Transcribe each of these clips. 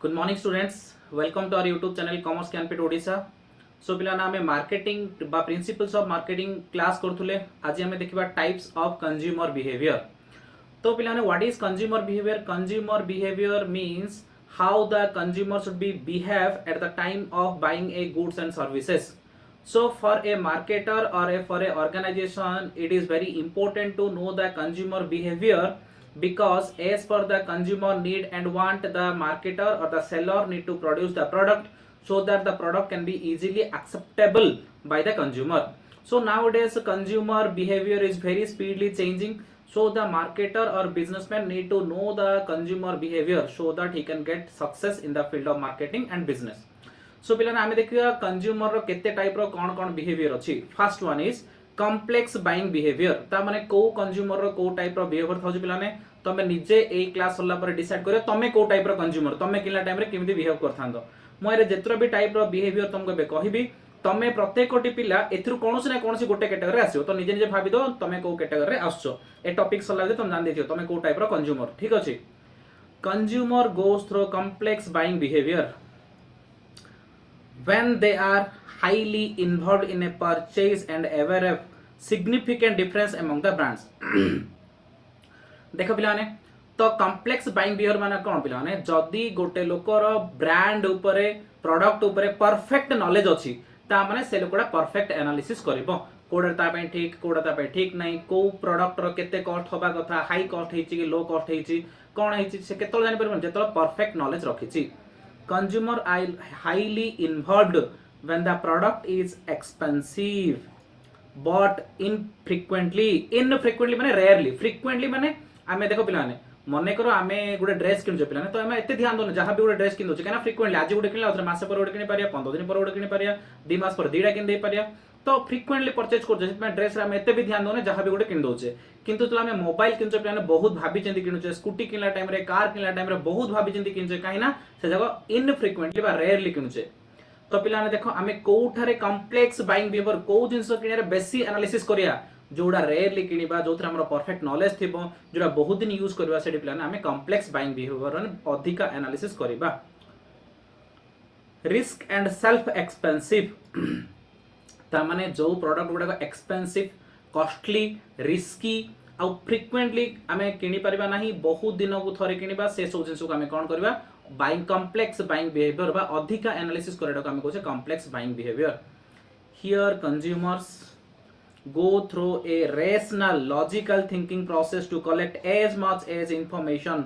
Good morning students, welcome to our YouTube channel commerce कैनपिट Odisha. So पिलाना आमे marketing बा प्रिंसिपल्स ऑफ मार्केटिंग क्लास करथुले। आज हमें देखिबा टाइप्स ऑफ कंज्यूमर बिहेवियर। तो पिलाने what is consumer behaviour? Consumer behaviour means how the consumer should be behave at the time of buying a goods and services. So for a marketer or for a organization, it is very important to know the consumer behavior, because as per the consumer need and want, the marketer or the seller need to produce the product so that the product can be easily acceptable by the consumer. So nowadays consumer behavior is very speedily changing, so the marketer or businessman need to know the consumer behavior so that he can get success in the field of marketing and business. सो पिलाने आमे देखिया consumer रो केते type रो कोन कोन behaviour अछि। First one is complex buying behaviour. ता माने को consumer रो को type रो behaviour थाउ पिलाने तमे निजे ए क्लास होला पर डिसाइड करियो तमे को टाइप रो कंज्यूमर तमे किला टाइम रे केमिति बिहेव करथांदो। मो एरे जेतरो भी टाइप रो बिहेवियर तुमको बे कहिबी, तमे प्रत्येकटी पिला एथरु कोनोसी ना कोनोसी गोटे कैटेगरी आसियो। तो निजे निजे भाबी दो तमे को कैटेगरी रे आछो। ए टॉपिक सला दे तुम जान देथियो तमे को टाइप रो कंज्यूमर। ठीक अछि। Consumer goes through complex buying behaviour when they are highly involved in a purchase and aware of significant difference among the brands. देखो पिलाने तो कॉम्प्लेक्स बाइंग बिहेवियर माने कोन पिलाने, जदी गोटे लोकर ब्रांड ऊपर प्रोडक्ट ऊपर परफेक्ट नॉलेज अछि ता माने से लोकड़ा परफेक्ट एनालिसिस करबो कोडा ता पे ठीक कोडा ता पे ठीक नै, को प्रोडक्ट रो केते कॉस्ट होबा कथा, हाई कॉस्ट हेछि कि लो कॉस्ट हेछि, कोन हेछि से केतल जानि परबो जेतल परफेक्ट नॉलेज रखिछि। Consumer are highly involved when the product is expensive but infrequently माने rarely, frequently माने आमे देखो पिलाने मने करो आमे गुडे ड्रेस किनजो पिलाने तो आमे एते ध्यान दोने जहां भी गुडे ड्रेस किन दोचे काना फ्रीक्वेंटली आज गुडे किनला उतरे मासे पर गुडे किनि पारिया, 15 दिन पर गुडे किनि पारिया, 2 मास पर दीडा किन दे पारिया। तो फ्रीक्वेंटली परचेज करजो सेमे ड्रेस रे आमे एते भी ध्यान दोने जहां भी गुडे किन दोचे। किंतु तो आमे मोबाइल किनजो पिलाने बहुत भाबी चिंती किनुचे, स्कूटी किनला टाइम रे, कार किनला टाइम रे बहुत भाबी चिंती किनचे काहिना से जगह इनफ्रीक्वेंटली बा रेयरली किनुचे। तो पिलाने देखो आमे कोठारे कॉम्प्लेक्स बाइंग बिहेवियर को जिंस किनारे बेसी एनालिसिस करिया, जोड़ा रेयरली किनिबा जोथरा हमर परफेक्ट नॉलेज थिबो, जोड़ा बहुत दिन यूज करबा सेडी पिलाने आमे कॉम्प्लेक्स बाइंग बिहेवियर ने अधिका एनालिसिस करिबा। रिस्क एंड सेल्फ एक्सपेंसिव ता माने जो प्रोडक्ट गुडा एक्सपेंसिव, कॉस्टली, रिस्की आ फ्रीक्वेंटली आमे किनि परिबा नाही, बहुत दिन को थरे किनिबा, से सब जिंस को आमे कोन करबा बाइंग कॉम्प्लेक्स बाइंग बिहेवियर बा अधिका एनालिसिस करैडा को आमे कहै छै complex buying behaviour. Here consumers go through a rational logical thinking process to collect as much as information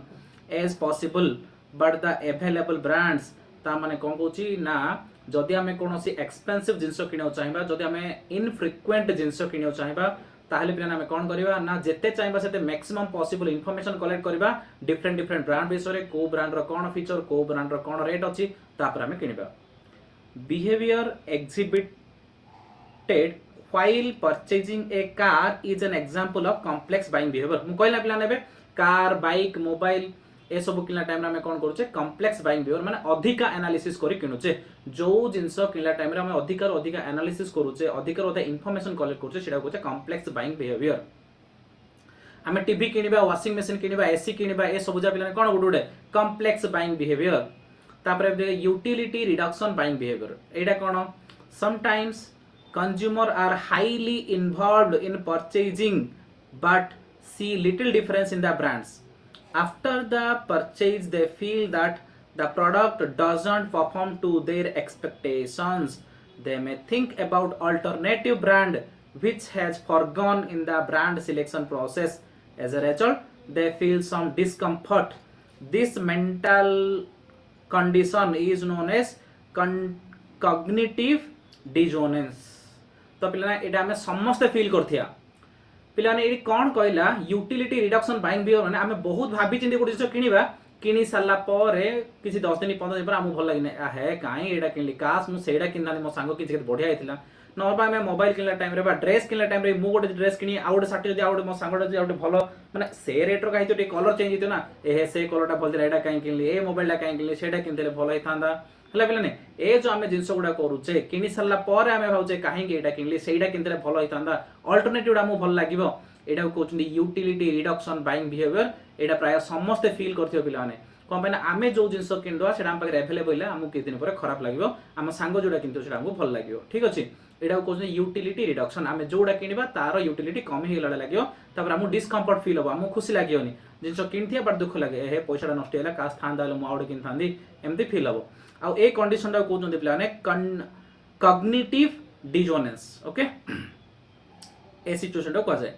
as possible, but the available brands ता माने कोन कहूची ना जदि हमें कोनोसी एक्सपेंसिव जिंस किनो चाहिबा, जदि हमें इनफ्रीक्वेंट जिंस किनो चाहिबा ताहले पिना हमें कोन करबा ना जेते चाहिबा सेते मैक्सिमम पॉसिबल इंफॉर्मेशन कलेक्ट करबा डिफरेंट डिफरेंट ब्रांड विषय रे, को ब्रांड रो कोन फीचर, को ब्रांड रो कोन रेट अछि तापर हमें किनिबा। Behaviour exhibited while purchasing a car is an example of complex buying behavior। मु कहला पिला नेबे कार, बाइक, मोबाइल ए सब किनला टाइम रे हमें कोन करूचे कॉम्प्लेक्स बाइंग बिहेवियर माने अधिका एनालिसिस करी किनुचे। जो जिंस किनला टाइम रे हमें अधिका रो अधिका एनालिसिस करूचे, अधिका रो अधिका इंफॉर्मेशन कलेक्ट करूचे, सेडा कहूचे कॉम्प्लेक्स बाइंग बिहेवियर। हमें टीवी किनिबा, वॉशिंग मशीन किनिबा, एसी किनिबा ए सब जा पिला कोन गुडुडे कॉम्प्लेक्स बाइंग बिहेवियर। तापरे यूटिलिटी रिडक्शन बाइंग बिहेवियर एडा कोन sometimes consumer are highly involved in purchasing but see little difference in the brands. After the purchase they feel that the product doesn't perform to their expectations. They may think about alternative brand which has forgone in the brand selection process. As a result they feel some discomfort. This mental condition is known as cognitive dissonance। तो पिलाने एटा हमें समस्त feel करथिया। पिलाने AD कोन कहला utility reduction buying behaviour माने हमें बहुत भाबी चिंती गुडी जिंस किनिबा, किनि साला परे किछि 10 दिन 15 दिन पर हमु भल लागिने आ हे काई एडा किनली, काश मु सेडा किननानी मो सांगो किछि बढ़िया हेतिला। नबा में मोबाइल किनला टाइम रे बा ड्रेस किनला टाइम रे मु गोटे ड्रेस किनि आउट साटी जदी आउट मो सांगो जदी आउट भलो माने से रेट रो काई तो कलर चेंज हितो ना, ए से कलरटा भल एडा काई किनली, ए मोबाइलटा काई किनली, सेडा किनतेले भलो हेतांदा हला पिलाने। ए जो आमे जिंस गुडा करूचे किनि साला परे आमे भाउचे काहे कि एडा किनली, सेडा किनतेले भलो हेतांदा, अल्टरनेटिव आमु भल लागिवो, एडा कहउछनी यूटिलिटी रिडक्शन बाइंग बिहेवियर। एडा प्राय समस्त फील करथियो पिलाने। कौन पे आमे जो जिनस किनदवा सेटा हम पाखे अवेलेबल है हमको किछ दिन पर खराब लागो आम सांग जोड़ा किंतु सेटा हमको भल लागो ठीक अछि एटा कहउछ यूटिलिटी रिडक्शन आमे जोड़ा किनिबा तार यूटिलिटी कम हे गला लागो तापर हमको डिस्कम्फर्ट फील हो हमको खुशी लागियोनी जिनस किनथिया बट दुख लागे हे पैसाटा नष्ट होला कास थांदा मु आउड किन थांदी एमती फील हो आ ए कंडीशन टा कहउछन पिला ने कॉग्निटिव डिसोनेंस ओके ए सिचुएशन टा कह जाए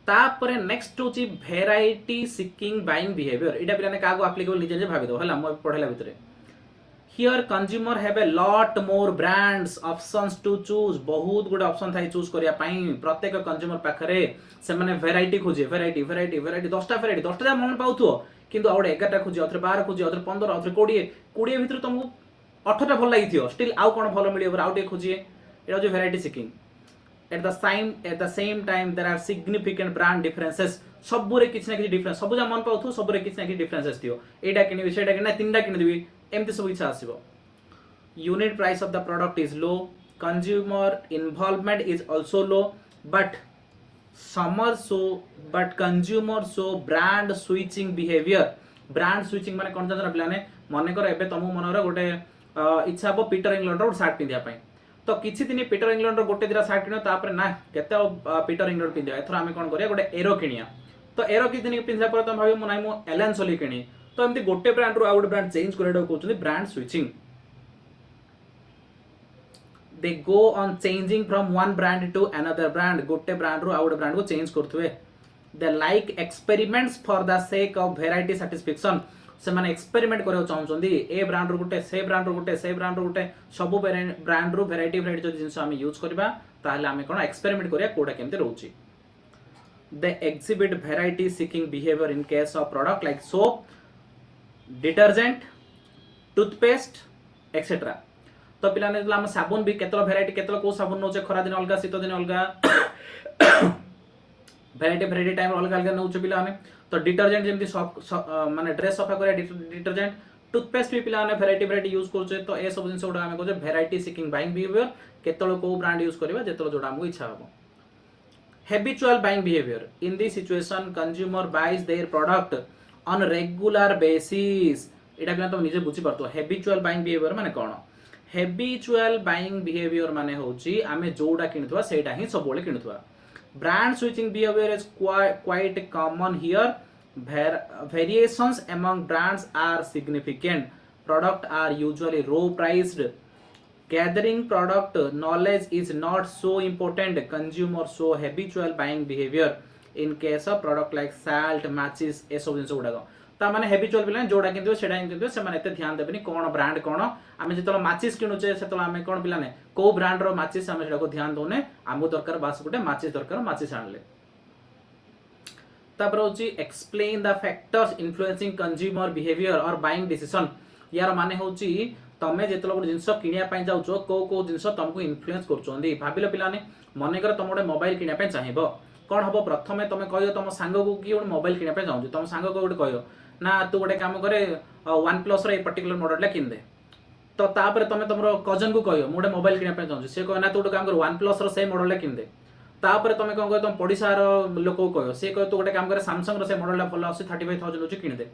तापरे नेक्स्ट होची वेराइटी सिकिंग बाइंग बिहेवियर एटा पिलाने कागो एप्लीकेबल निजे जे भाबी दो हला म पढेला भितरे here consumer have a lot more brands options to choose बहुत गुड ऑप्शन थाई चूज करिया पई प्रत्येक कंज्यूमर पाखरे से माने वेराइटी खोजे वेराइटी 10टा वेराइटी 10टा मन पाउथो किंतु आउडे 11टा खोजे अथरे 12 खोजे अथरे 15 अथरे 20 भितर तुमको 18टा भल लागिथियो स्टिल आउ कोन भल मिलियो आउ टे खोजिए एटा जो variety seeking at the same time there are significant brand differences सबुरे किछ ना किछ डिफरेंस सबु जा मन पाउथु सबुरे किछ ना किछ डिफरेंसेस थियो एटा किनिबी सेटा किना तीनटा किनि देबी एमती सब इच्छा आसीबो unit price of the product is low consumer involvement is also low but consumer so brand switching behaviour माने कोन जाना प्लाने मने कर एबे तमु मनर गोटे इच्छा हो पीटर इंग्लैंड रो शर्ट पिंदिया पई तो किछि दिन पीटर इंग्लैंड रो गोटे दिरा शर्ट किनो तापर ना केते पीटर इंग्लैंड पिंदिया एथरा हमें कोन करिया गोटे एरो किनिया तो एरो कि दिन पिंजा पर तुम भाबी मु नाइ मु एलन सोली किनी तो एमती गोटे ब्रांड रो आउट ब्रांड चेंज करेडो कहउछनी brand switching they go on changing from one brand to another brand गोटे ब्रांड रो आउट ब्रांड को चेंज करथुवे they like experiments for the sake of variety satisfaction से माने एक्सपेरिमेंट करियो चाहउछंदी ए ब्रांड रो गुटे से ब्रांड रो गुटे से ब्रांड रो गुटे सब ब्रांड रो वेराइटी जो जिंस हम यूज करबा ताहले हमें कोन एक्सपेरिमेंट करिया कोडा केमते रहउची they exhibit variety seeking behaviour in case of product like soap detergent toothpaste etcetera तो पिलाने हम साबुन भी केतलो वेराइटी केतलो को साबुन नोचे खरा दिन अलगा शीत दिन अलगा वेराइटी टाइम अलग अलग नौच पिलाने तो डिटर्जेंट जेमती माने ड्रेस सफा करे डिटर्जेंट टूथपेस्ट भी पिलाने वेराइटी यूज करछे तो ए सब जिंस उडा हमें कहजे वेराइटी सीकिंग बाइंग बिहेवियर केतलो को ब्रांड यूज करबा जेतलो जोडा हमको इच्छा हो habitual buying behavior in this situation consumer buys their product on regular basis एटा बिना तो निजे बुझी परतो habitual buying behavior माने कोन habitual buying behavior माने होची आमे जोडा किनथवा सेटा ही सब बोले किनथवा brand switching behavior is quite common here variations among brands are significant product are usually low priced gathering product knowledge is not so important consumer so habitual buying behavior in case of product like salt matches ए सब जिंस गुडा ता माने habitual बिला जोडा किंतु सेडा किंतु से माने एते ध्यान देबनी कोन ब्रांड कोन आमे जेतलो माचिस किनुचे सेतलो आमे कोन बिला ने को ब्रांड रो माचिस आमे सेडा को ध्यान दोने आमु दरकार बास गुटे माचिस दरकार माचिस आनले तापर होची explain the factors influencing consumer behaviour और बाइंग डिसीजन यार माने होची तमे जेतलो गोटे जिंस किनिया पय जाउचो को जिंस तुमको इन्फ्लुएंस करचोंदी भाबिलो पिलाने मने कर तुम गोटे मोबाइल किनिया पय चाहिबो कोन हबो प्रथमे तमे कहियो तुम सांग को कि गोटे मोबाइल किनिया पय जाउछु तुम सांग को गोटे कहियो ना तू गोटे काम करे OnePlus रो ए पर्टिकुलर मॉडल किन दे तो तापर तमे तमरो कजन को कहियो मोटे मोबाइल किनिया पय जाउछु से कह ना तू गोटे काम कर OnePlus रो से मॉडल किन दे तापर तमे कोन कहियो तुम पडिसा रो लोक को कहियो से कहियो तू गोटे काम करे Samsung रो से मॉडल भलो आसी 35000 होची किन दे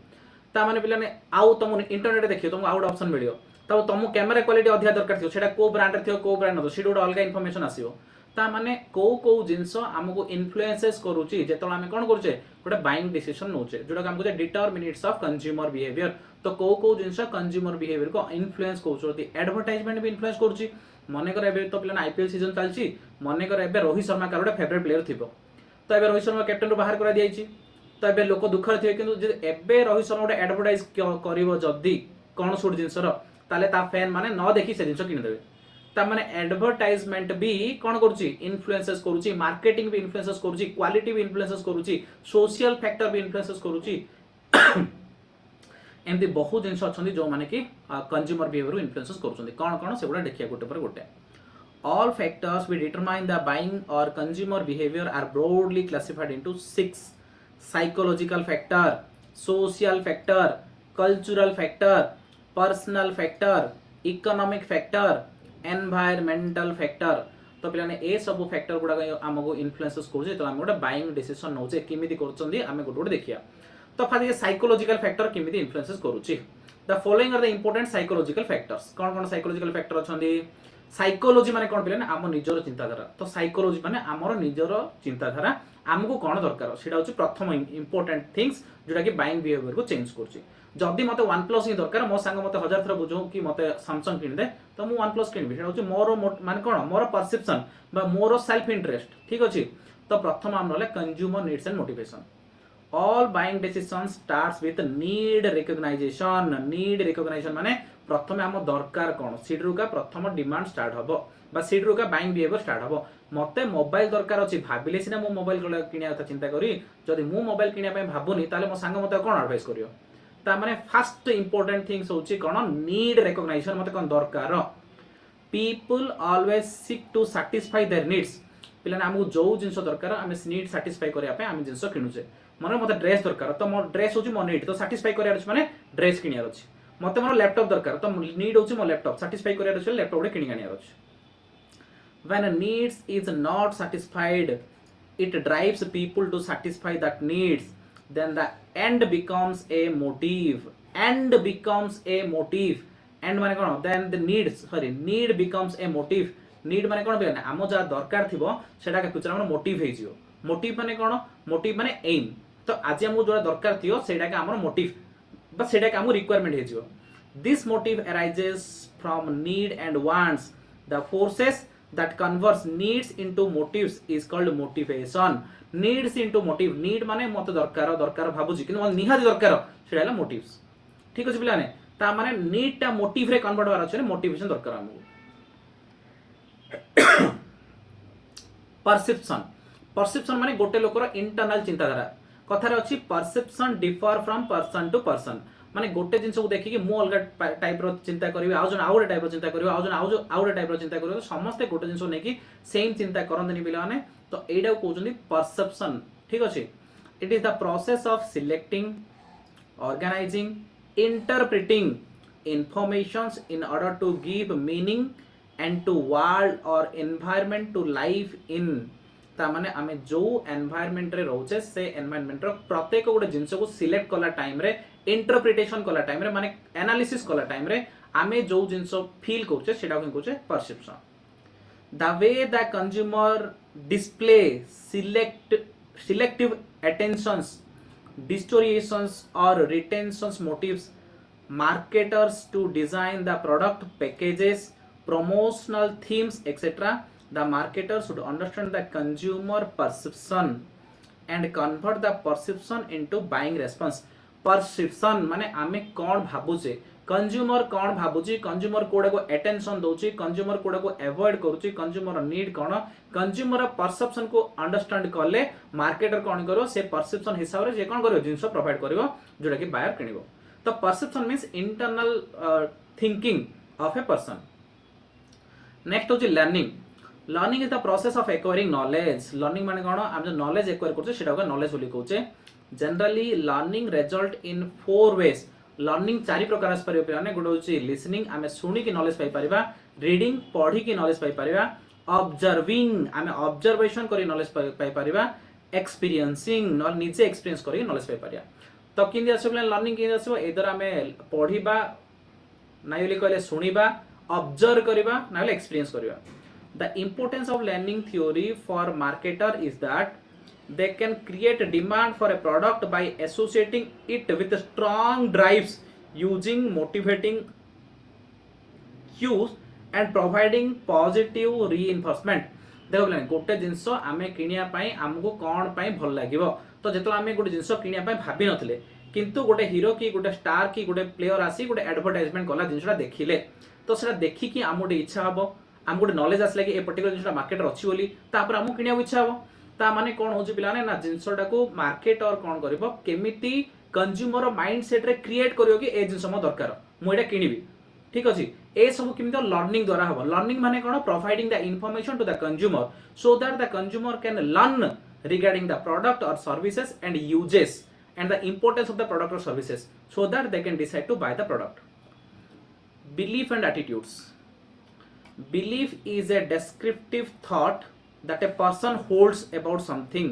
ता माने पिलाने आउ तुम इंटरनेट देखियो तुम आउट ऑप्शन मिलियो तब तुम कैमेरा क्वालिटी अधिक दरकार थी सेटा को ब्रांड रे को ब्रांड न सीट अलग इनफॉरमेशन आसीबो ता माने को जिंस हमको इन्फ्लुएंसेस करूची जेतला हम कोन करछे गोटे बाइंग डिसीजन नोचे जोटा हम कहते डिटरमिनेट्स ऑफ कंज्यूमर बिहेवियर तो को जिंस कंज्यूमर बिहेवियर को इन्फ्लुएंस करछोती एडवर्टाइजमेंट भी इन्फ्लुएंस करछी मने कर एबे तो पिलाने आईपीएल सीजन चलची मने कर एबे रोहित शर्मा का गोटे फेवरेट प्लेयर थिबो तो एबे रोहित शर्मा कैप्टन रो बाहर करा दियाची तो एबे लोक दुखर थिबे किंतु जे एबे रोहित शर्मा गोटे एडवर्टाइज करिवो जदी कोन सुट जिंस रो ताले ता फैन माने न देखि से जिंस किन देबे ता माने एडवर्टाइजमेंट भी कोन करूची इन्फ्लुएंसेस करूची मार्केटिंग भी इन्फ्लुएंसेस करूची क्वालिटी भी इन्फ्लुएंसेस करूची सोशल फैक्टर भी इन्फ्लुएंसेस करूची एमती बहुत जिंस अछंदी जो माने कि कंज्यूमर बिहेवियर इन्फ्लुएंसेस करूचंदी कोन सेगुडा देखिया गोटे पर गोटे all factors will determine the buying or consumer behavior are broadly classified into 6 psychological factor social factor cultural factor personal factor economic factor environmental factor तो पिलाने ए सब फैक्टर गुडा हमको इन्फ्लुएंसेस करजे तो हम गोटे बाइंग डिसीजन नौचे किमिति करचंदी हमें गोटे गोटे देखिया तो फादर साइकोलॉजिकल फैक्टर केमिति इन्फ्लुएंसेस करूची the following are the important psychological factors कौन कौन साइकोलॉजिकल फैक्टर अछंदी साइकोलॉजी माने कोन पिले ना आम निजर चिंताधारा तो साइकोलॉजी माने आमर निजर चिंताधारा आमको कौन दरकार सेटा होची प्रथम इंपोर्टेंट थिंग्स जोटा कि बाइंग बिहेवियर को चेंज करची जदि मते OnePlus ही दरकार मो संग मते 1000 थरा बुझो कि मते Samsung किन दे तो मु OnePlus किनबी सेटा होची मोर माने कोन मोर परसेप्शन बा मोर सेल्फ इंटरेस्ट ठीक अछि तो प्रथम आम रहले consumer needs and motivation all buying decisions starts with need recognition माने प्रथम आम दरकार कोन सीडरू का प्रथम डिमांड स्टार्ट हबो बा सीडरू का बाइंग बिहेवियर स्टार्ट हबो मते मोबाइल दरकार अछि भाबिले सिना मो मोबाइल किनिया था चिंता करी जदि मु मोबाइल किनिया पे भाबुनी ताले मो संग मते कोन एडवाइस करियो ता माने फर्स्ट इंपोर्टेंट थिंग्स होची कोन नीड रिकॉग्निशन मते कोन दरकार people always seek to satisfy their needs पिलाने हमहु जो जिंस दरकार हम नीड सैटिस्फाई करिया पे हम जिंस किनुचे मन मते ड्रेस दरकार तो मो ड्रेस होची मो नीड तो सैटिस्फाई करिया अछि माने ड्रेस किनिया अछि मते मोर लैपटॉप दरकार तो नीड होची मो लैपटॉप सैटिस्फाई करिया अछि लैपटॉप रे किनि आनिया अछि when a needs is not satisfied it drives people to satisfy that needs then the end becomes a motive and माने कोन then the need becomes a motive need माने कोन बेना हम जा दरकार थिबो सेटा के फ्यूचर हमर मोटिव हे जियो मोटिव माने कोन मोटिव माने एम तो आज हम जो दरकार थियो सेटा के हमर मोटिव बस सेटा के हम रिक्वायरमेंट हे जियो this motive arises from need and wants the forces that converts needs into motives is called motivation needs into motive need माने मते दरकार भाबुजी कि मन निहाती दरकार सेटा हला मोटिव्स ठीक अछि पिलाने ता माने नीड ता मोटिव रे कन्वर्ट होबार अछि मोटिवेशन दरकार हमहु परसेप्शन माने गोटे लोकर इंटरनल चिंताधारा कथार अछि perception differ from person to person माने गोटे जिंस को देखि कि मु अलग टाइप रो चिंता करिवे आउ जन आउडे टाइप रो चिंता करिवे आउ जन आउडे टाइप रो चिंता करिवे समस्त गोटे जिंस नै कि सेम चिंता करंतनी पिला माने तो एडा कहउछनी परसेप्शन ठीक अछि it is the process of selecting organizing interpreting informations in order to give meaning and to world और एनवायरनमेंट टू लाइफ इन ता माने आमे जो एनवायरनमेंट रे रहउछे से एनवायरनमेंट रो प्रत्येक गोटे जिंस को सिलेक्ट कला टाइम रे इंटरप्रिटेशन कला टाइम रे माने एनालिसिस कला टाइम रे आमे जो जिंस फील करछे सेटा को कहउछे perception the way the consumer display selective attentions distortions or retentions motives marketers to design the product packages promotional themes etc the marketer should understand the consumer perception and convert the perception into buying response perception माने आमे कौन भाबुचे consumer कौन भाबुची consumer कोडा को attention दोची consumer कोडा को avoid करूची consumer need कौन कंज्यूमर परसेप्शन को अंडरस्टैंड करले मार्केटर कौन करो से परसेप्शन हिसाब रे जे कौन करियो जिंस प्रोवाइड करियो जोटा कि बायर किनिबो तो perception means internal thinking of a person next होची learning is the process of acquiring knowledge learning माने कोन हम जो नॉलेज एक्वायर करछे सेटा को नॉलेज बोली कहउछे generally learning result in four ways learning चारि प्रकार आस परियो पिलाने गोटे होची लिसनिंग आमे सुनी की नॉलेज पाई परिबा रीडिंग पढ़ी की नॉलेज पाई परिबा ऑब्जर्विंग आमे ऑब्जर्वेशन करी नॉलेज पाई परिबा एक्सपीरियंसिंग न निजे एक्सपीरियंस करी नॉलेज पाई परिया तो किंदी आसो पिला लर्निंग किंदी आसो एदर आमे पढ़ीबा नाइली कहले सुनिबा ऑब्जर्व करिबा नाइले एक्सपीरियंस करिबा the importance of learning theory for marketer is that they can create demand for a product by associating it with strong drives using motivating cues and providing positive reinforcement देखो बोले गोटे जिंस आमे किनिया पई हमको कोन पई भल लागिवो तो जेतो आमे गोटे जिंस किनिया पई भाबी नथिले किंतु गोटे हीरो की गोटे स्टार की गोटे प्लेयर आसी गोटे एडवर्टाइजमेंट कला जिंसटा देखिले तो सेटा देखि कि हमोटे इच्छा हबो हम गोटे नॉलेज आसला कि ए पर्टिकुलर जिंसटा मार्केट अछि बोली तापर हम किनिया इच्छा हबो ता माने कोन होची पिलाने ना जिंसटा को मार्केट और कोन करबो केमिति कंज्यूमर माइंडसेट रे क्रिएट करियो कि ए जिंस म दरकार मु एटा किनिबी ठीक अछि ए सब किमितो लर्निंग द्वारा हबो लर्निंग माने कोन providing the information to the consumer so that the consumer can learn regarding the product or services and uses and the importance of the product or services so that they can decide to buy the product. Belief and attitudes. Belief is a descriptive thought that a person holds about something.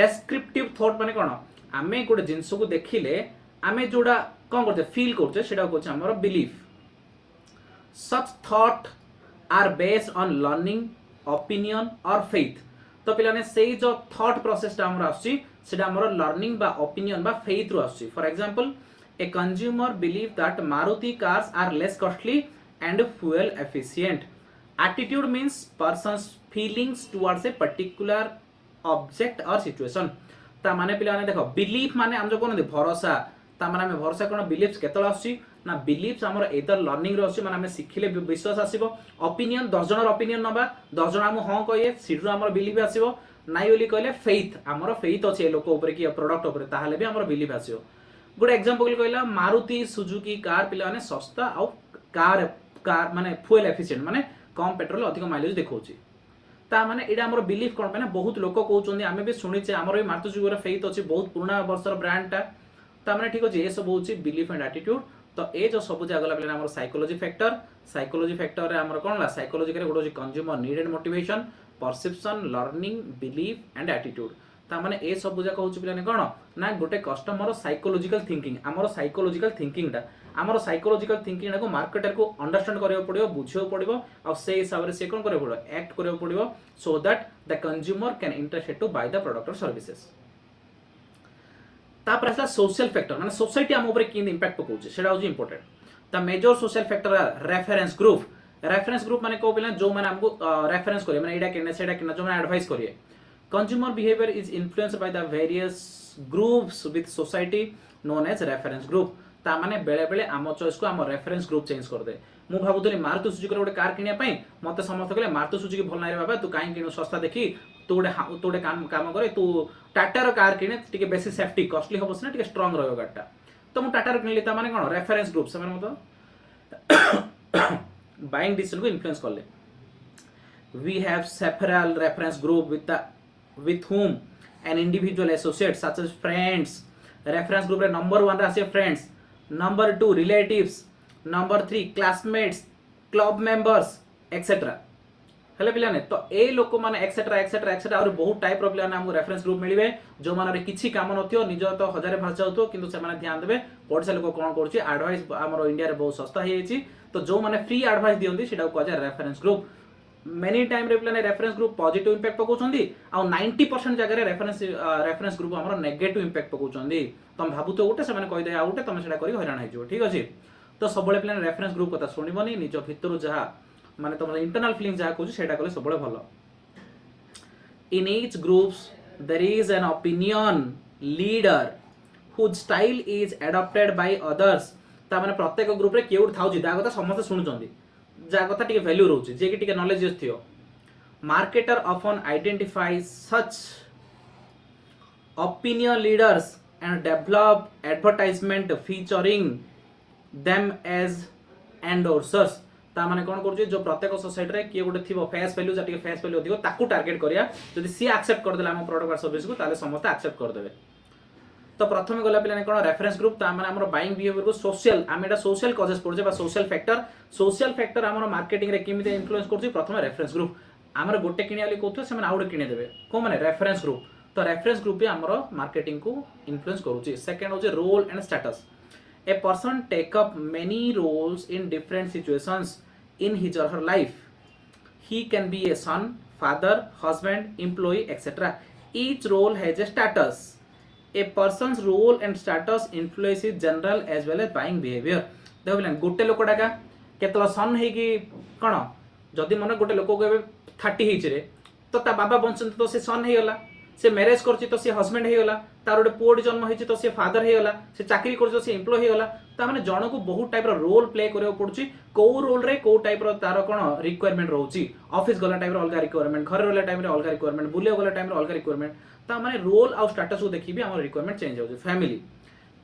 Descriptive thought माने कोन आमे गोटे जिनस को देखिले आमे जोड़ा कौन करते feel करते सेटा कहते हमर belief such thought are based on learning opinion और फेथ तो पिलाने सेही जो थॉट प्रोसेस टा हमर आसी सेटा हमर लर्निंग बा ओपिनियन बा फेथ रु आसी for example a consumer believe that Maruti cars are less costly and fuel efficient attitude means persons feelings towards a particular object और सिचुएशन ता माने पिलाने देखो बिलीफ माने हम जो कोन भरोसा ता माने हमें भरोसा कोन बिलीफ्स केतल आसी ना बिलीफ्स हमर एदर लर्निंग रो आसी माने हमें सिखिले विश्वास आसीबो ओपिनियन 10 जनर ओपिनियन नबा 10 जन हम हां कहिए सिडरो हमर बिलीफ आसीबो नाइ ओली कहले फेथ हमर फेथ अछि ए लोक ऊपर की प्रोडक्ट ऊपर ताहाले भी हमर बिलीफ आसीबो गुड एग्जांपल कहला मारुति सुजुकी कार पिलाने सस्ता आ कार कार माने फ्यूल एफिशिएंट माने कम पेट्रोल अधिक माइलेज देखौची ता माने एडा हमर बिलीफ कोन माने बहुत लोक कहउचोंदी आमे भी सुनिचे हमर भी मारुति सुजुकी रे फेथ अछि बहुत पुराना वर्षर ब्रांड ता माने ठीक अछि ए सब होची बिलीफ एंड एटीट्यूड तो ए जो सब जगला प्लेन हमर साइकोलॉजी फैक्टर रे हमर कोन ला साइकोलॉजी रे गोटो consumer need and motivation perception learning belief and attitude ता माने ए सब बुझा कहउची प्लेन कोन ना गोटे कस्टमर साइकोलॉजिकल थिंकिंग हमर साइकोलॉजिकल थिंकिंग टा हमर साइकोलॉजिकल थिंकिंग को मार्केटर को अंडरस्टैंड करियो पड़ियो बुझियो पड़ियो आ से हिसाब रे से कोन करियो पड़ियो एक्ट करियो पड़ियो so that the consumer can interested to buy the product or services तापर असला सोशल फैक्टर माने सोसाइटी हम ऊपर किन इंपैक्ट पकोचे सेडा होजी important the major social factor reference group माने को बिना जो माने हमको रेफरेंस करिए माने एडा केने सेडा केने जो माने एडवाइस करिए consumer behaviour is influenced by the various groups with society known as reference group ता माने बेले बेले आम चॉइस को आम रेफरेंस ग्रुप चेंज कर दे मु भाबुतली मारुति सुजुकी रे गोटे कार किनिया पई मते समस्त कहले मारुति सुजुकी भल नाइ रे बाबा तू काई किनु सस्ता देखी तू गोटे काम करे तू टाटा रो कार किने टिके बेसी सेफ्टी कॉस्टली होबस ना टिके स्ट्रांग रहयो गाडटा तो मु टाटा रो किनली ता माने कोन रेफरेंस ग्रुप से माने मत बाइंग डिसीजन को इन्फ्लुएंस करले we have several reference group with whom an individual associates such as friends reference group रे नंबर 1 रे friends number 2 relatives number 3 classmates club members etcetera हेले पिलाने तो ए लोक माने एक्सेट्रा एक्सेट्रा एक्सेट्रा और बहुत टाइप रो पिलाने हमको रेफरेंस ग्रुप मिलिबे जो माने किछि काम नथियो निज तो हजारे भाषा होतो किंतु से माने ध्यान देबे पड़सा लोक कोन करछि एडवाइस हमरो इंडिया रे बहुत सस्ता हे छि तो जो माने फ्री एडवाइस दियंदी सेटा को जा रेफरेंस ग्रुप मेनी टाइम रे प्लाने रेफरेंस ग्रुप पॉजिटिव इंपैक्ट पकोचंदी आ 90% जगह रे रेफरेंस ग्रुप हमर नेगेटिव इंपैक्ट पकोचंदी तम भाबुतो उठे से माने कहि दे आ उठे तम सेटा करी हैरान हे जो ठीक अछि तो सबले प्लाने रेफरेंस ग्रुप कथा सुनिबनी निज भितरु जहा माने तम इंटरनल फीलिंग जहा कहू सेटा कले सबले भलो in each groups there is an opinion leader whose style is adopted by others ता माने प्रत्येक ग्रुप रे केउ थाउची दा कथा समस्त सुनुचंदी जा कथा टिके वैल्यू रहउची जे कि टिके नॉलेज थियो marketer often identify such opinion leaders and develop advertisement featuring them as endorsers ता माने कोन करजे जो प्रत्येक सोसाइटी रे के गोटे थिबो फेस वैल्यू जा टिके फेस वैल्यू दिगो ताकू टारगेट करिया जदि सी एक्सेप्ट कर देला हम प्रोडक्ट और सर्विस को ताले समस्त एक्सेप्ट कर देबे तो प्रथम गला पिलाने कोन रेफरेंस ग्रुप ता माने हमर बाइंग बिहेवियर को सोशल आमेटा सोशल कॉजेस पड़जे बा सोशल फैक्टर हमर मार्केटिंग रे केमिते इन्फ्लुएंस करछि प्रथम रेफरेंस ग्रुप हमर गोटे किनियाली कोथो से माने आउट किने देबे को माने रेफरेंस ग्रुप तो रेफरेंस ग्रुप भी हमर मार्केटिंग को इन्फ्लुएंस करूछि सेकंड हो जे role and status a person take up many roles in different situations in his or her life he can be a son father husband employ etcetera each role has a status a person's role and status influences general as well as buying behavior देखो बिलान गोटे लोक डाका केतला सन हे कि कोन जदि मन गोटे लोक को 30 हेच रे तो ता बाबा बंचन तो से सन हे गला से मैरिज करछि तो से हस्बैंड हे गला तार गोटे पुओ जन्म हेछि तो से फादर हे गला से चाकरी करछि तो से एम्प्लॉय हे गला ता माने जण को बहुत टाइप रो रोल प्ले करियो पड़छि को रोल रे को टाइप रो तार कोन रिक्वायरमेंट रहउछि ऑफिस गला टाइप रो अलगा रिक्वायरमेंट घर गला टाइम रे अलगा रिक्वायरमेंट बुलियो गला टाइम रे अलगा रिक्वायरमेंट ता माने रोल और स्टेटस को देखि भी हमर रिक्वायरमेंट चेंज हो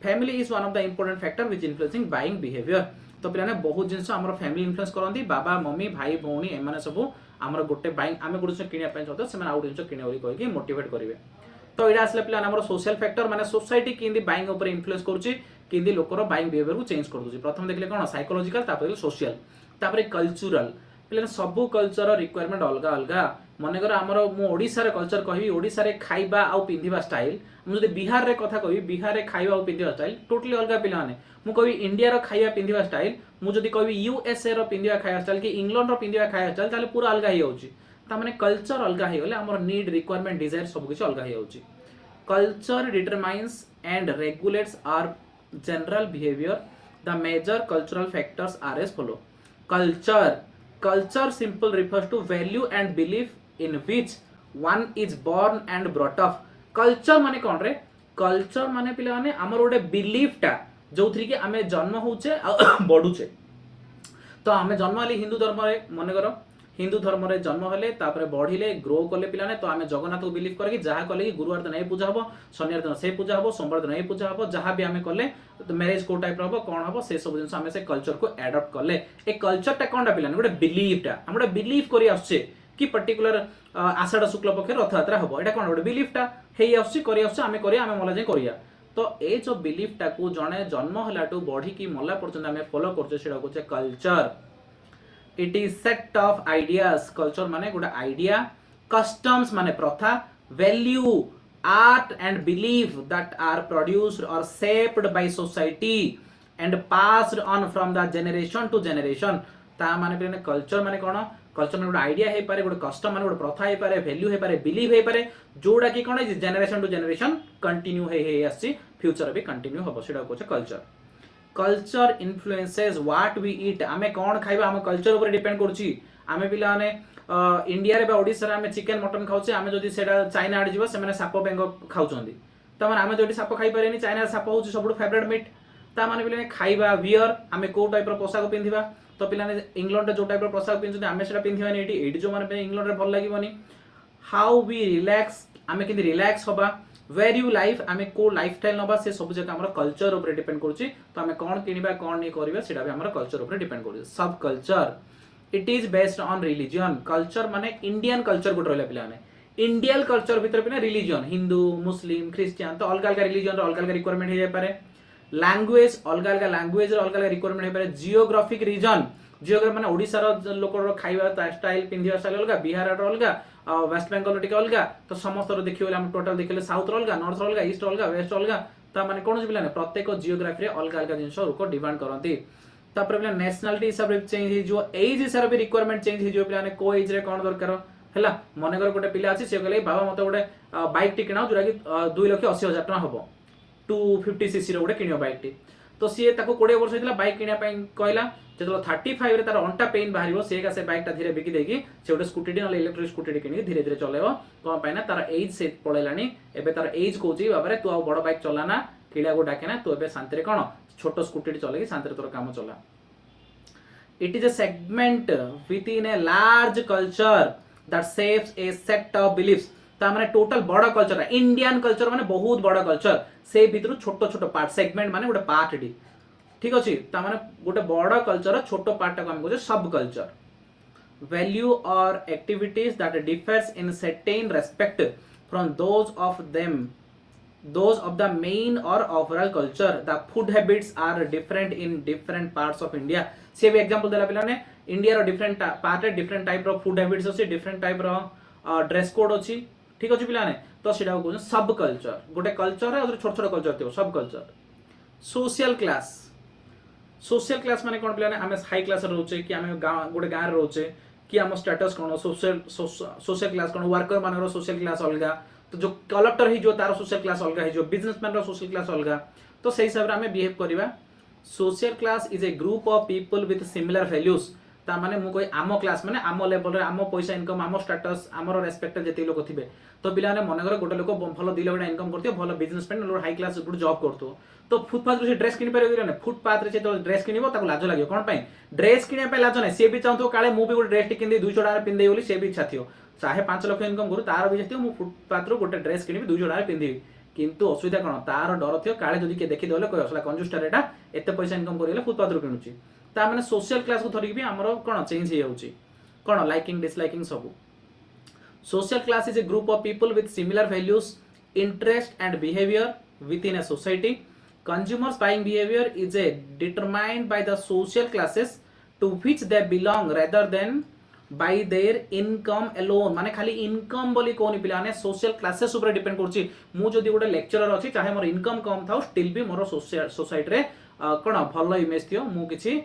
family is one of the important factor which influencing buying behaviour तो पिलाने बहुत जिंस हमर फैमिली इन्फ्लुएंस करंदी बाबा मम्मी भाई भौणी ए माने सब हमर गोटे बाइंग आमे गोटे किनिया पय चाहतो से माने आउट जिंस किने ओली कहि कि मोटिवेट करिवे तो एडा असले पिलाने हमर सोशल फैक्टर माने सोसाइटी किंदी बाइंग ऊपर इन्फ्लुएंस करछि किंदी लोकर बाइंग बिहेवियर को चेंज कर दोछि प्रथम देखले कोन साइकोलॉजिकल तापर सोशल तापर कल्चरल पे सबू कल्चर रिक्वायरमेंट अलग अलग मनकर आमर मुझार कल्चर कहि ओडिशा रे खाइबा आउ पिंधिबा स्टाइल मुझे बिहार रे कथा कहि बिहार रे खाइबा आउ पिंधिबा स्टाइल टोटली अलग पिला माने मु कहि इंडिया रो खाइबा पिंधिबा स्टाइल मु जदी कहि यूएसए रो पिंधिबा खाइबा स्टाइल कि इंग्लैंड रो पिंधिबा खाइबा स्टाइल ताले पूरा अलग ही होउची ता माने कल्चर अलग ही गले हमर नीड रिक्वायरमेंट डिजायर सब किछ अलग ही होउची culture determines and regulates our general behaviour the major cultural factors are as follow culture simple refers to value and belief in which one is born and brought up culture माने कोन रे culture माने पिला माने हमर ओडे belief टा जोथरी कि आमे जन्म होचे बडुचे तो आमे जन्म हली हिंदू धर्म रे मने करो हिंदू धर्म रे जन्म हले तापरे बढ़िले ग्रो करले पिला ने तो आमे जगन्नाथ को बिलीव करके जहा कले कि गुरुवार दिन ए पूजा हबो शनिवार दिन से पूजा हबो सोमवार दिन ए पूजा हबो जहा भी आमे कले तो मैरिज को टाइप रहबो कोन हबो से सब जिंस आमे से कल्चर को एडॉप्ट करले ए कल्चर टा कोनटा पिला ने गोटे बिलीफ टा हमडा बिलीव करी आछे कि पर्टिकुलर आषाढ़ शुक्ल पक्ष रथयात्रा हबो एटा कोन गोटे बिलीफ टा हेई आछे करी आछे आमे मला जे करिया तो ए जो बिलीफ टा को जणे जन्म हलाटू बढ़ी कि मला पर्यंत आमे फॉलो करछे सेडा कोचे culture it is set of ideas culture माने गोटे आइडिया कस्टम्स माने प्रथा value art and belief that are produced or shaped by society and passed on from the generation to generation ता माने पे कल्चर माने कोन कल्चर माने गोटे आइडिया हे पारे गोटे कस्टम माने गोटे प्रथा हे पारे वैल्यू हे पारे बिलीफ हे पारे जोडा कि कोन जनरेशन टू जनरेशन कंटिन्यू हे आसी फ्यूचर भी कंटिन्यू हबो सेडा कोचे culture culture influences what we eat आमे कोन खाइबा हम कल्चर ऊपर डिपेंड करछि आमे पिला माने इंडिया रे बा ओडिसा रे आमे चिकन मटन खाउछे आमे जदी सेडा चाइना आड जीवा से माने साप बेंग खाउछंदी त माने आमे जदी साप खाइ पारेनी चाइना साप होउछ सबडू फेवरेट मीट ता माने पिला खाइबा वियर आमे को टाइप रो पोशाक पिंधिबा तो पिला ने इंग्लैंड रे जो टाइप रो पोशाक पिंधुछे आमे सेडा पिंधिबानी एडी जो माने इंग्लैंड रे भल लागिबनी हाउ वी रिलैक्स आमे किंदी रिलैक्स होबा वेर यू लाइफ आमे को लाइफस्टाइल नबा से सब जगह हमर कल्चर ऊपर डिपेंड करछि तो आमे कोन किनिबा कोन नै करबा सेडा भी हमर कल्चर ऊपर डिपेंड करछि सब culture it is based on religion culture माने इंडियन कल्चर गुड रहले पिला ने इंडियन कल्चर भीतर पिना रिलीजन हिंदू मुस्लिम क्रिश्चियन तो अलग अलग रिलीजन रो अलग अलग रिक्वायरमेंट हे जाय पारे लैंग्वेज अलग अलग लैंग्वेज रो अलग अलग रिक्वायरमेंट हे पारे जियोग्राफिक रीजन जियोग्राफी माने ओडिसा रो लोक रो खाइबा स्टाइल पिंधिबा स्टाइल अलग बिहार रो अलग वेस्ट बेंगल टिके अलग तो समस्त देखियो हम टोटल देखले साउथ रो अलग नॉर्थ रो अलग ईस्ट रो अलग वेस्ट अलग ता माने कोन जिबिला ने प्रत्येक जियोग्राफी रे अलग अलग जिंस को डिमांड करंती तापर पिला नेशनलिटी हिसाब रे चेंज हे जो एज हिसाब रे रिक्वायरमेंट चेंज हे जो पिला ने को एज रे कोन दरकार हला मने कर गोटे पिला अछि से कहले बाबा मते गोटे बाइक टी किनाउ जोरा कि 2,80,000 टका हबो 250 सीसी रो गोटे किनियो बाइक टी तो सी ताको 20 वर्ष होइतला बाइक किनिया पई कहला जेतलो 35 रे तार अंटा पेन बाहरिबो से का से बाइक ता धीरे बिकी देकी से गोटे स्कूटी न इलेक्ट्रिक स्कूटी किनि धीरे धीरे चलेबो कोन पाइना तार एज से पळेलानी एबे तार एज कोची बाबरे तू आ बड़ बाइक चलाना किला को डाकेना तू एबे शांति रे कोन छोटो स्कूटी चलेकी शांति रे तोर काम चला it is a segment with in a large culture that shapes A set of beliefs ता माने टोटल बड़ा कल्चर है इंडियन कल्चर माने बहुत बड़ा कल्चर से भीतर छोटो छोटो पार्ट सेगमेंट माने गोटे पार्ट डी ठीक अछि ता माने गोटे बड़ा कल्चर छोटो पार्ट टा हम कहै सब कल्चर वैल्यू और activities that differs in certain respect from those of the main or overall culture the food habits are different in different parts of India से भी एग्जांपल देला पिला ने इंडिया रो डिफरेंट पार्ट डिफरेंट टाइप रो food habits अछि different type रो dress code अछि ठीक अछि पिला ने तो सेडा को सब कल्चर गोटे कल्चर है और छोट छोट कल्चर थियो सब कल्चर सोशल क्लास माने कोन पिला ने हमें हाई क्लास रहउचे कि हमें गोटे गांव रे रहउचे कि हम स्टेटस कोन सोशल क्लास कोन वर्कर मानरो सोशल क्लास अलगा तो जो कलेक्टर ही जो तार सोशल क्लास अलगा है जो बिजनेसमैन रो सोशल क्लास अलगा तो सही हिसाब रे हमें बिहेव करबा social class is a group of people with similar values ता माने मु कोई आमो क्लास माने आमो लेवल रे आमो पैसा इनकम आमो स्टेटस आमरो रेस्पेक्ट जति लोक थिबे तो पिला ने मन करे गोटे लोक भलो 2 लाख इनकम करथियो भलो बिजनेसमैन लो हाई क्लास गुड जॉब करथो तो फुटपाथ रे ड्रेस किनि पारे ने फुटपाथ रे तो ड्रेस किनिबो ताको लाज लागियो कोन पई ड्रेस किनिया पे लाज नै से भी चाहतो काले मु भी गोटे ड्रेस टी किनि 200 टाका पिन देई बोली से भी इच्छा थियो चाहे 5 लाख इनकम करू तार भी थियो मु फुटपाथ रो गोटे ड्रेस किनिबी 200 टाका पिन देबी किंतु असुविधा कोन तार डर थियो काले जदी के देखि देले कोइ असला कंजूस्टर एटा एते पैसा इनकम करिले फुटपाथ रो किनुची ता माने सोशल क्लास को थरी भी हमरो कोन चेंज हे जाउची कोन लाइकिंग डिसलाइकिंग सब social class is a group of people with similar values interest and behaviour with in a society consumers buying behavior is a determined by the social classes to which they belong rather than by their income alone माने खाली income बोली कोनी पिला माने social classes ऊपर depend करछि मु जदी गोटे लेक्चरर अछि चाहे मोर इनकम कम थाउ स्टिल भी मोर सोसाइटी रे कोन भलो इमेज थियो मु किछि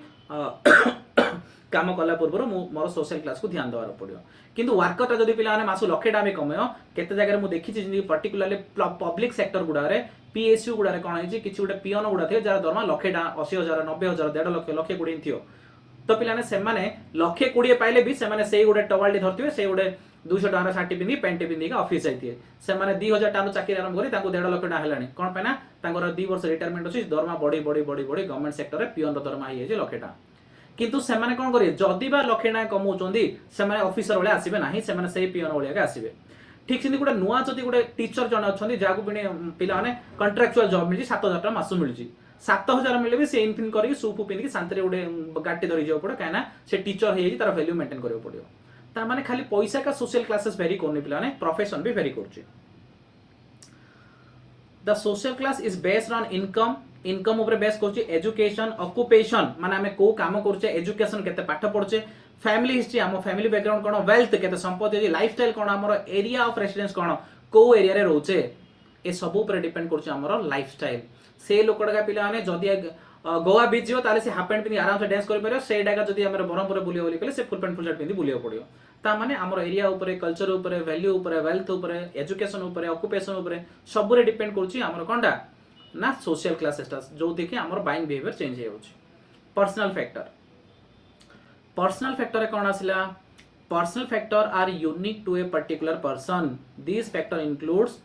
काम कला पूर्व मोर सोशल क्लास को ध्यान देवार पड़ो किंतु वर्कर जदि पिला माने मासु लक्षे टाइम कमयो केते जगह मु देखि छि पर्टिकुलरली पब्लिक सेक्टर गुडा रे पीएसयू गुडा रे कोन है किछि गोटे पियन गुडा थे जार दरमा लक्षे 80,000 90,000 1.5 लक्ष लक्षे गुडी थियो तो पिलाने से माने लक्षे 20 पाइले भी से माने सेही गोटे टवालटी धरथिबे सेही गोटे 200 टाका साटी पिंदी पेंटी पिंदी का ऑफिस आइथिए से माने 2000 टाका चाकरी आरंभ करी ताको 1.5 लक्ष टाका हेलानी कोन पे ना तांकर 2 वर्ष रिटायरमेंट अछि दरमा बड़ी बड़ी बड़ी बड़ी गवर्नमेंट सेक्टर रे पियन रो दरमा आइ छै लक्षे टाका किंतु से माने कोन करी जदी बा लक्षे टाका कमौचोंदी से माने ऑफिसर वाले आसीबे नाही से माने सेही पियन वाले के आसीबे ठीक सिंधी गोटे नुआ जदी गोटे टीचर जण अछंदी जाकू पिला माने कॉन्ट्रैक्चुअल जॉब मिलि 7000 टाका मासु मिलि 7000 मिले भी से इनफिन करके सूप पिंधि शांति गोटे गाटी धरी जाओ पड़े कहीं से टीचर हो तार वैल्यू मेंटेन करियो पड़ियो ता माने खाली पैसा का सोशल क्लासेस वेरी करनी पिला ने प्रोफेशन भी वेरी करछि the social class is based on income income ऊपर बेस करछि एजुकेशन ऑक्युपेशन माने हमें को काम करछे एजुकेशन केते पाठ पढ़छे फैमिली हिस्ट्री हम फैमिली बैकग्राउंड कोन वेल्थ केते संपत्ति लाइफस्टाइल कोन हमर एरिया ऑफ रेसिडेंस कोन को एरिया रे रहउछे ए सब ऊपर डिपेंड करछि हमर लाइफस्टाइल से लोकड़का पिला माने जदी गोवा बीच जियो ताले से हाफ पैंट पिंदी आराम से डांस कर परियो से डाका जदी हमर बरहमपुर बुलियो बोली कहले से फुल पैंट फुल शर्ट पिंदी बुलियो पड़ियो ता माने हमर एरिया ऊपर कल्चर ऊपर वैल्यू ऊपर वेल्थ ऊपर एजुकेशन ऊपर ऑक्युपेशन ऊपर सब रे डिपेंड करछि हमर कोनडा ना सोशल क्लास स्टेटस जो देखि हमर बाइंग बिहेवियर चेंज हे होछि पर्सनल फैक्टर कोन आसिला personal factor are unique to a particular person this factor includes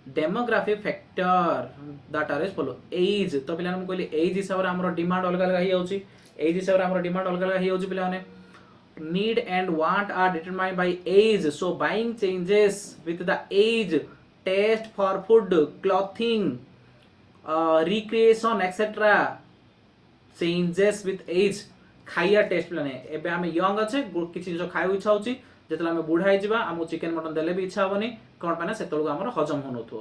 demographic factor that are is follow age तो पिला हम कहली एज हिसाब रे हमर डिमांड अलग अलग हे होछि एज हिसाब रे हमर डिमांड अलग अलग हे होछि पिला माने need and want are determined by age so buying changes with the age taste for food clothing recreation etcetera changes with age खाइया टेस्ट पिला ने एबे हम यंग अच्छे किछि जो खाइ इच्छा होछि जेतला हम बुढ़ा हे जिबा हम चिकन मटन देले भी इच्छा होबनी कोन पाने सेतलगु हमर हजम होनथो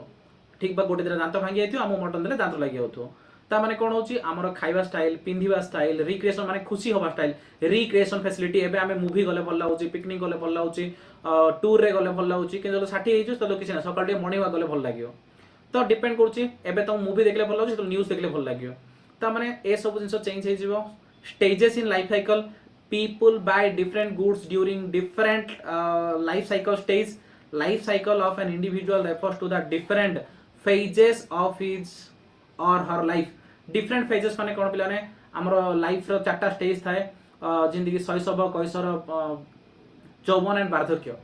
ठीक बा गोटे दिन दांत भांगी आइथियो हम मटन देले दांत लागि होथो ता माने कोन होछि हमर खाइबा स्टाइल पिंधिबा स्टाइल रिक्रिएशन माने खुशी होबा स्टाइल रिक्रिएशन फैसिलिटी एबे हमें मूवी गले भल लाउछि पिकनिक गले भल लाउछि टूर रे गले भल लाउछि कि जो 60 हेजु त किछि ना सकाळ टे मॉर्निंग गले भल लागियो तो डिपेंड करछि एबे तो मूवी देखले भल लाउछि तो न्यूज़ देखले भल लागियो ता माने ए सब जिंस चेंज हे जिवो stages in life cycle people buy different goods during different life cycle stage life cycle of an individual refers to the different phases of his or her life different phases माने कोन पिलाने हमरो life रो चारटा stage थाए जिंदगी शैशव कैशोर यौवन and वार्धक्य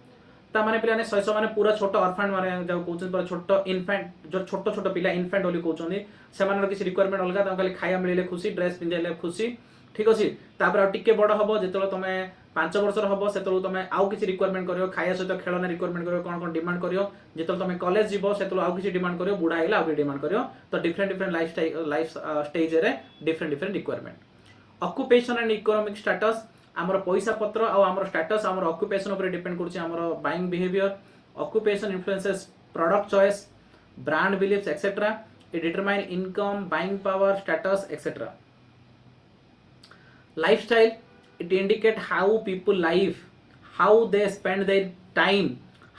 ता माने पिलाने शैशव माने पूरा छोट ऑर्फन माने जो कोचन पर छोट इन्फेंट जो छोट छोट पिला इन्फेंट ओली कोचोनी से माने किछि रिक्वायरमेंट अलगा त खाली खाया मिले खुशी ड्रेस पिंदेले खुशी ठीक अछि तापर टिके बड़ हबो जेतलो तमे 5 वर्षर हबो सेतलो तमे आउ किछि रिक्वायरमेंट करियो खाया सहित खेलना रिक्वायरमेंट करियो कोन कोन डिमांड करियो जेतलो तमे कॉलेज जिवो सेतलो आउ किछि डिमांड करियो बुढा हैला आउ डिमांड करियो तो डिफरेंट डिफरेंट लाइफ स्टेज रे different different requirement occupation and economic status हमर पैसा पत्र आ हमर स्टेटस हमर ऑक्युपेशन ऊपर डिपेंड करछि हमर buying behaviour occupation influences product choice brand beliefs etcetera it determine income buying power status etcetera lifestyle it indicate how people live how they spend their time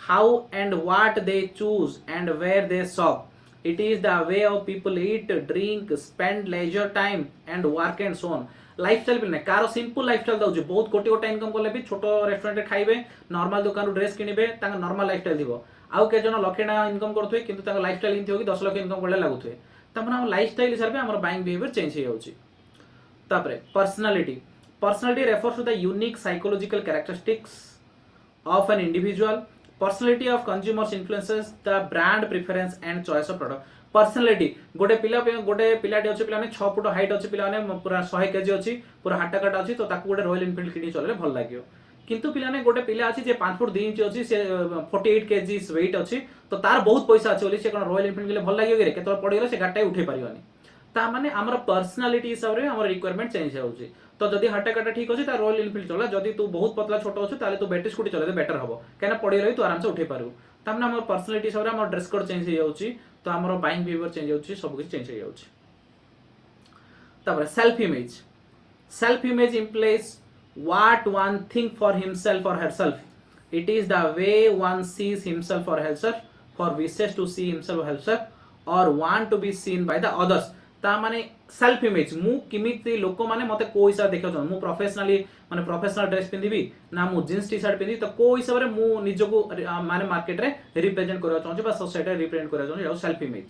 how and what they choose and where they shop it is the way of people eat drink spend leisure time and work and so on lifestyle बिना car simple lifestyle दउछि बहुत कोटी Kota income करले भी छोटो restaurant रे खाइबे normal दुकान रो dress किनिबे तांग normal lifestyle दिबो आउ के जन लक्षे टाका इनकम करथुए किंतु तांग लाइफस्टाइल इनथि होगी 10 लाख इनकम करले लागुथुए तमन हम लाइफस्टाइल हिसाब से हमर बाइंग बिहेवियर चेंज हे होछि तापरे personality refers to the unique psychological characteristics of an individual personality of consumers influences the brand preference and choice of product personality गोटे पिलाटी अच्छे पिला 6 फुट हाइट अच्छे पिला पूरा 100 केजी अच्छी पूरा हाटा काटा अच्छी तो ताकू गोटे रॉयल एनफील्ड किनी चले भल लागियो किंतु पिलाने गोटे पिला अच्छी जे 5 फुट 2 इंच अच्छी से 48 केजी वेट अच्छी तो तार बहुत पैसा अच्छी से कौन रॉयल एनफील्ड भल लागियो रे केतल पड़ीगला से गाटा उठे परिवानी ता माने हमर पर्सनालिटी हिसाब रे हमर रिक्वायरमेंट चेंज होउची तो जदी हाटा काटा ठीक अछि ता रॉयल एनफील्ड चला जदी तू बहुत पतला छोट अछि ताले तू बैटरी स्कूटी चले बेटर हबो केना पड़ी रही तू आराम से उठे पारु ता माने हमर पर्सनालिटी हिसाब रे हमर ड्रेस कोड चेंज हो जाउची तो हमर बाइंग बिहेवियर चेंज होउची सब कुछ चेंज हो जाउची तबरे self image implies what one think for himself or herself. It is the way one sees himself or herself, for wishes to see himself or herself, or want to be seen by the others. ता माने self image मु किमिति लोक माने मते को हिसाब देखौ छन, मु प्रोफेशनली माने प्रोफेशनल ड्रेस पिंदिबी ना मु जींस टी शर्ट पिंदी, तो को हिसाब रे मु निजको माने मार्केट रे रिप्रेजेंट करबा चाहू बा सोसाइटी रे रिप्रेजेंट करबा चाहू, self image.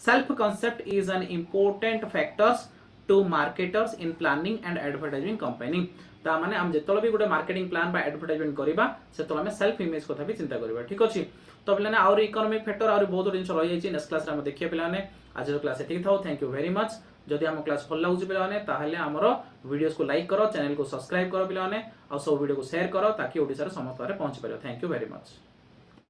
Self concept is an important factors to marketers in planning and advertising company. ता माने हम जेतलो भी गुटे मार्केटिंग प्लान बा एडवर्टाइजमेंट करबा सेतलो हम सेल्फ इमेज कथा भी चिंता करबा. ठीक अछि. तो पिलाने और इकोनॉमिक फैक्टर और बहुत जिन रही जाइए नेक्स्ट क्लास में देखिए पिलाने. आज क्लास एठी थाओ. Thank you very much. जदि हम क्लास भल लागुची पिलाने ताहले हमर वीडियोस को लाइक करो, चैनल को सब्सक्राइब करो पिलाने, और सब वीडियो को शेयर करो ताकि ओडिसा रे समस्त रे पहुंच पारो. Thank you very much.